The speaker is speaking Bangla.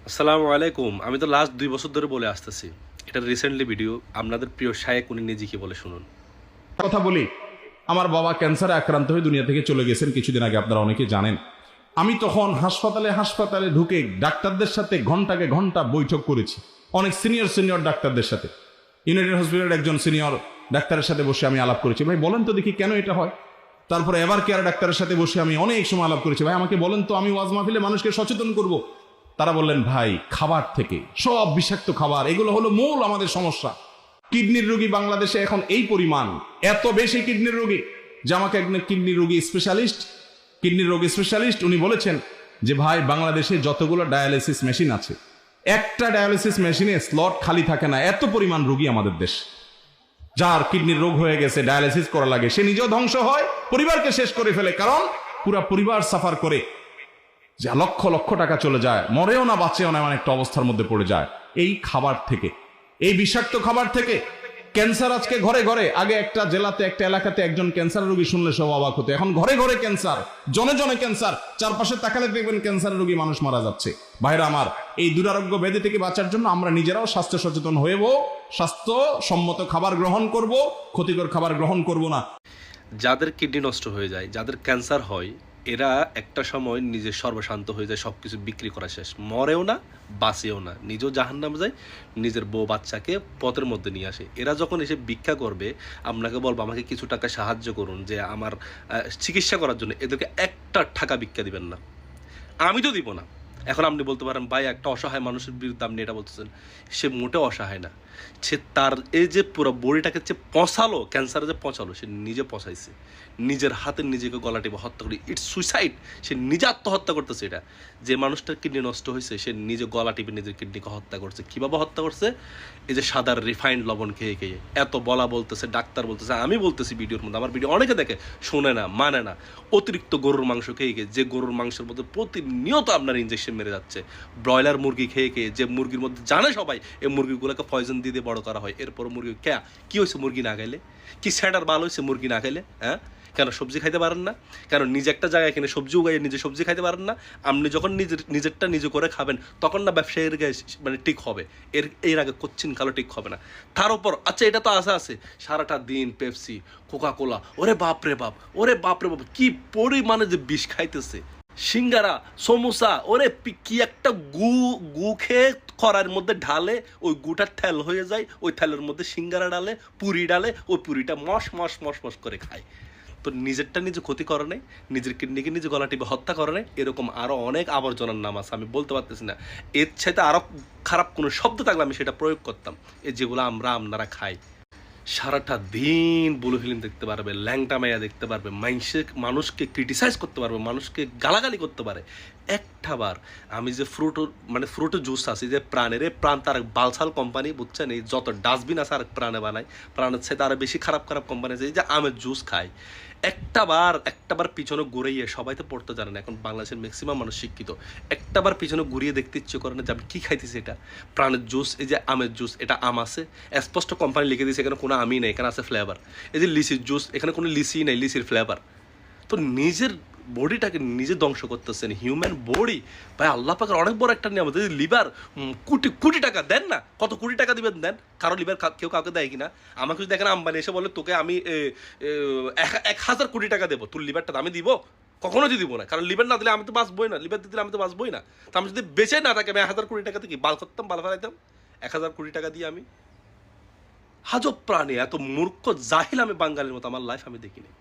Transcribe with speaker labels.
Speaker 1: আসসালামু আলাইকুম। আমি তো লাস্ট ২ বছর ধরে বলে আসতেছি। এটা রিসেন্টলি ভিডিও। আপনাদের প্রিয় শায়েক উনি নিজে কি বলে শুনুন।
Speaker 2: কথা বলি, আমার বাবা ক্যান্সারে আক্রান্ত হয়ে দুনিয়া থেকে চলে গেছেন কিছুদিন আগে, আপনারা অনেকে জানেন। আমি তখন হাসপাতালে ঢুকে ডাক্তারদের সাথে ঘন্টাকে ঘন্টা বৈঠক করেছি, অনেক সিনিয়র ডাক্তারদের সাথে। ইউনাইটেড হসপিটালের একজন সিনিয়র ডাক্তারের সাথে বসে আমি আলাপ করেছি, ভাই বলেন তো দেখি কেন এটা হয়। তারপরে এভার কেয়ার ডাক্তারের সাথে বসে আমি অনেক সময় আলাপ করেছি, ভাই আমাকে বলেন তো, আমি ওয়াজ মাহফিলে মানুষকে সচেতন করব। তারা বললেন, ভাই খাবার থেকে, সব বিষাক্ত খাবার, এগুলো হলো মূল আমাদের সমস্যা। কিডনির রোগী বাংলাদেশে এখন এই পরিমাণ, এত বেশি কিডনির রোগী যে আমাকে একজন কিডনির রোগী স্পেশালিস্ট উনি বলেছেন যে ভাই বাংলাদেশে যতগুলো ডায়ালিসিস মেশিন আছে, একটা ডায়ালিসিস মেশিনে স্লট খালি থাকে না, এত পরিমাণ রোগী আমাদের দেশ। যার কিডনির রোগ হয়ে গেছে, ডায়ালিসিস করা লাগে, সে নিজেও ধ্বংস হয়, পরিবারকে শেষ করে ফেলে, কারণ পুরা পরিবার সাফার করে, যা লক্ষ লক্ষ টাকা চলে যায়, মরেও না বাঁচেও না, এমন একটা অবস্থার মধ্যে পড়ে যায় এই খাবার থেকে, এই বিষাক্ত খাবার থেকে। ক্যান্সার আজকে ঘরে ঘরে, আগে একটা জেলাতে একটা এলাকাতে একজন ক্যান্সার রোগী শুনলে সব অবাক হতো, এখন ঘরে ঘরে ক্যান্সার, জনে জনে ক্যান্সার, চারপাশে তাকালে দেখবেন ক্যান্সার রোগী মানুষ মারা যাচ্ছে। ভাইরা আমার, এই দুরারোগ্য ব্যাধি থেকে বাঁচার জন্য আমরা নিজেরাও স্বাস্থ্য সচেতন হয়েব, স্বাস্থ্যসম্মত খাবার গ্রহণ করব, ক্ষতিকর খাবার গ্রহণ করব না।
Speaker 1: যাদের কিডনি নষ্ট হয়ে যায়, যাদের ক্যান্সার হয়, এরা একটা সময় নিজে সর্বশান্ত হয়ে যায়, সব কিছু বিক্রি করা শেষ, মরেও না বাঁচেও না, নিজেও জাহান্নামে যায়, নিজের বউ বাচ্চাকে পথের মধ্যে নিয়ে আসে। এরা যখন এসে ভিক্ষা করবে, আপনাকে বলবো আমাকে কিছু টাকা সাহায্য করুন যে আমার চিকিৎসা করার জন্য, এদেরকে একটা টাকা ভিক্ষা দিবেন না, আমি তো দিব না। এখন আপনি বলতে পারেন, ভাই একটা অসহায় মানুষের বিরুদ্ধে আপনি এটা বলতেছেন। সে মোটেও অসহায় না, সে তার এই যে পুরো বডিটাকে যে পচালো, ক্যান্সারে যে পচালো, সে নিজে পচাইছে, নিজের হাতে নিজেকে গলা টিপে হত্যা করি, ইটস সুইসাইড। সে নিজে আত্মহত্যা করতেছে। এটা যে মানুষটার কিডনি নষ্ট হয়েছে, সে নিজে গলা টিপে নিজের কিডনিকে হত্যা করছে। কীভাবে হত্যা করছে? এই যে সাদার রিফাইন্ড লবণ খেয়ে খেয়ে। এত বলা বলতেছে, ডাক্তার বলতেছে, আমি বলতেছি ভিডিওর মধ্যে, আমার ভিডিও অনেকে দেখে, শোনে না, মানে না। অতিরিক্ত গরুর মাংস খেয়ে খেয়ে, যে গরুর মাংসের মধ্যে প্রতিনিয়ত আপনার ইঞ্জেকশন মেরে যাচ্ছে, ব্রয়লার মুরগি খেয়ে খেয়ে, যে মুরগির মধ্যে জানে সবাই এই মুরগিগুলোকে পয়জন দিয়ে দিয়ে বড় করা হয়, এরপর মুরগি কী হয়েছে মুরগি না খাইলে? কি স্যাটার ভালো হয়েছে মুরগি না খাইলে? হ্যাঁ, কেন সবজি খাইতে পারেন না? কেন নিজে একটা জায়গায় কিনে সবজি উগাইয়ে নিজে সবজি খাইতে পারেন না? আপনি যখন নিজেরটা নিজে করে খাবেন, তখন না ব্যবসায়ীর গায়ে মানে ঠিক হবে। এর আগে কোচ্ছিন কালো ঠিক হবে না। তার উপর আচ্ছা, এটা তো আছে সারাটা দিন পেপসি, কোকা কোলা, ওরে বাপ রে বাপ, কি পরিমাণে যে বিষ খাইতেছে। সিঙ্গারা, সমোসা, ওরে কি একটা গু খেয়ে কড়াইয়ের মধ্যে ঢালে, ওই গুটা থেল হয়ে যায়, ওই থেলের মধ্যে সিঙ্গারা ডালে, পুরি ডালে, ওই পুরিটা মশ মশ মশ মশ করে খায়। তো নিজেরটা নিজে ক্ষতি করে নেই, নিজের কিডনিকে নিজে গলা টিপে হত্যা করে নেই। এরকম আরও অনেক আবর্জনার নাম আছে, আমি বলতে পারতেছি না। এর চাইতে আরও খারাপ কোনো শব্দ থাকলে আমি সেটা প্রয়োগ করতাম। যেগুলো আপনারা খাই। সারাটা দিন ব্লু ফিল্ম দেখতে পারবে, ল্যাংটা মাইয়া দেখতে পারবে, মানুষকে ক্রিটিসাইজ করতে পারবে, মানুষকে গালাগালি করতে পারে। একটা বার আমি যে ফ্রুট জুস আছে, যে প্রাণ তার বালসাল কোম্পানি, বুঝছেন, এই যত ডাস্টবিন আছে আর প্রাণে বানায়, প্রাণের সাথে আরও বেশি খারাপ কোম্পানি আছে, এই যে আমের জুস খায়। একটাবার পিছনে ঘুরিয়ে, সবাই তো পড়তে জানে না, এখন বাংলাদেশের ম্যাক্সিমাম মানুষ শিক্ষিত। একটাবার পিছনে ঘুরিয়ে দেখতে ইচ্ছে করে না যে আমি কী খাইতেছি। এটা প্রাণের জুস, এই যে আমের জুস, এটা আম আছে, স্পষ্ট কোম্পানি লিখে দিয়েছে, এখানে কোনো আমই নেই, এখানে আছে ফ্লেভার। এই যে লিচির জুস, এখানে কোনো লিচি নেই, লিচির ফ্লেভার। তো নিজের বডিটাকে নিজে ধ্বংস করতেছেন, হিউম্যান বডি। ভাই আল্লাহ পাকের অনেক বড় একটা নিয়ম। লিভার কোটি টাকা দেন না, কত কোটি টাকা দিবেন দেন, কারো লিভার কেউ কাউকে দেয় কিনা? আমাকে যদি দেখেন আম্বানি এসে বলে তোকে আমি 1000 কোটি টাকা দেবো, তোর লিভারটা আমি দিব? কখনো যদি দিব না, কারণ লিভার না দিলে আমি তো বাঁচবই না, লিভার দিলে আমি তো বাঁচবই না। তো আমি যদি বেঁচে না থাকি, আমি 1000 কোটি টাকা থেকে বাল করতাম, বাল ফেলাইতাম 1000 কোটি টাকা দিয়ে। আমি হাজব প্রাণী, এত মূর্খ জাহিল আমি বাঙালির মতো আমার লাইফ আমি দেখিনি।